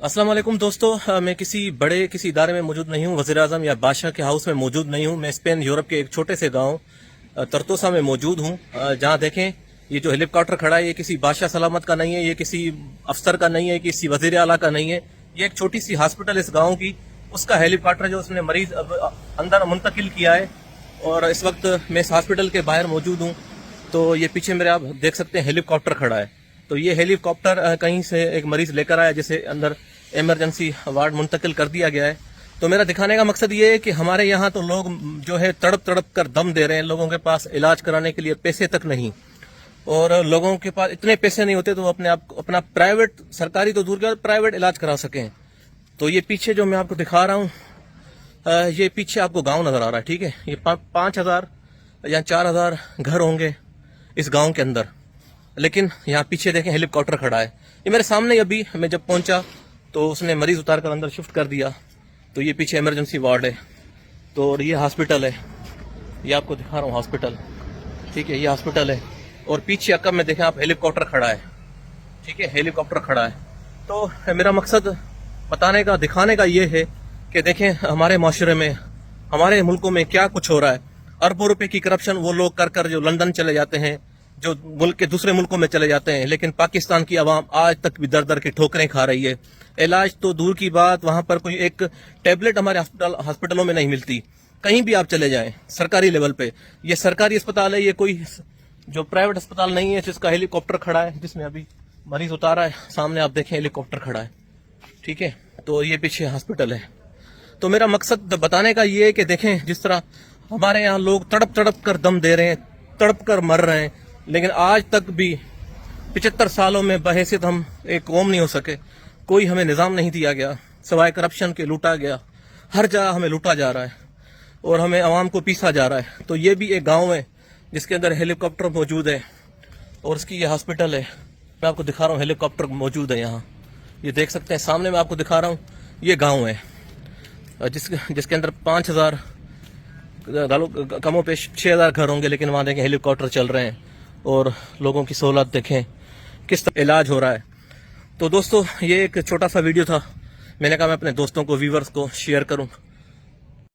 अस्सलाम वालेकुम दोस्तों, मैं किसी इदारे में मौजूद नहीं हूँ, वज़ीर आज़म या बादशाह के हाउस में मौजूद नहीं हूँ। मैं स्पेन यूरोप के एक छोटे से गांव तरतोसा में मौजूद हूँ, जहाँ देखें ये जो हेलीकॉप्टर खड़ा है ये किसी बादशाह सलामत का नहीं है, ये किसी अफसर का नहीं है, किसी वज़ीर आला का नहीं है। ये एक छोटी सी हॉस्पिटल इस गाँव की, उसका हेलीकॉप्टर जो उसने मरीज अंदर मुंतकिल किया है। और इस वक्त मैं इस हॉस्पिटल के बाहर मौजूद हूँ। तो ये पीछे मेरे आप देख सकते हैं हेलीकॉप्टर खड़ा है। तो ये हेलीकॉप्टर कहीं से एक मरीज लेकर आया जिसे अंदर इमरजेंसी वार्ड मुंतकिल कर दिया गया है। तो मेरा दिखाने का मकसद ये है कि हमारे यहाँ तो लोग जो है तड़प तड़प कर दम दे रहे हैं, लोगों के पास इलाज कराने के लिए पैसे तक नहीं, और लोगों के पास इतने पैसे नहीं होते तो अपना प्राइवेट, सरकारी तो दूर के प्राइवेट इलाज करा सकें। तो ये पीछे जो मैं आपको दिखा रहा हूँ, ये पीछे आपको गांव नजर आ रहा है, ठीक है। ये 5,000 या 4,000 घर होंगे इस गांव के अंदर, लेकिन यहाँ पीछे देखें हेलीकॉप्टर खड़ा है। ये मेरे सामने अभी मैं जब पहुंचा तो उसने मरीज उतार कर अंदर शिफ्ट कर दिया। तो ये पीछे इमरजेंसी वार्ड है, तो और ये हॉस्पिटल है, ये आपको दिखा रहा हूँ हॉस्पिटल, ठीक है। ये हॉस्पिटल है और पीछे अक्का में देखें आप हेलीकॉप्टर खड़ा है, ठीक है, हेलीकॉप्टर खड़ा है। तो मेरा मकसद बताने का, दिखाने का ये है कि देखें हमारे माशरे में, हमारे मुल्कों में क्या कुछ हो रहा है। अरबों रुपए की करप्शन वो लोग कर कर जो लंदन चले जाते हैं, जो मुल्क के दूसरे मुल्कों में चले जाते हैं, लेकिन पाकिस्तान की आवाम आज तक भी दर दर की ठोकरें खा रही है। इलाज तो दूर की बात, वहां पर कोई एक टेबलेट हमारे हॉस्पिटलों में नहीं मिलती। कहीं भी आप चले जाएं सरकारी लेवल पे, ये सरकारी अस्पताल है, ये कोई जो प्राइवेट अस्पताल नहीं है जिसका हेलीकॉप्टर खड़ा है, जिसमें अभी मरीज उतारा है। सामने आप देखें हेलीकॉप्टर खड़ा है, ठीक है। तो ये पीछे हॉस्पिटल है। तो मेरा मकसद बताने का ये है कि देखें जिस तरह हमारे यहाँ लोग तड़प तड़प कर दम दे रहे हैं, तड़प कर मर रहे हैं, लेकिन आज तक भी 75 सालों में बहैसियत हम एक कौम नहीं हो सके। कोई हमें निज़ाम नहीं दिया गया, सवाए करप्शन के लूटा गया। हर जगह हमें लूटा जा रहा है और हमें आवाम को पीसा जा रहा है। तो ये भी एक गांव है जिसके अंदर हेलीकॉप्टर मौजूद है और उसकी ये हॉस्पिटल है। मैं आपको दिखा रहा हूँ हेलीकॉप्टर मौजूद है यहाँ, ये देख सकते हैं सामने मैं आपको दिखा रहा हूँ। ये गाँव है जिसके अंदर 5,000 कमों पे 6,000 घर होंगे, लेकिन वहाँ देखें हेलीकॉप्टर चल रहे हैं और लोगों की सहूलत देखें, किस तरह इलाज हो रहा है। तो दोस्तों ये एक छोटा सा वीडियो था, मैंने कहा मैं अपने दोस्तों को, व्यूवर्स को शेयर करूं।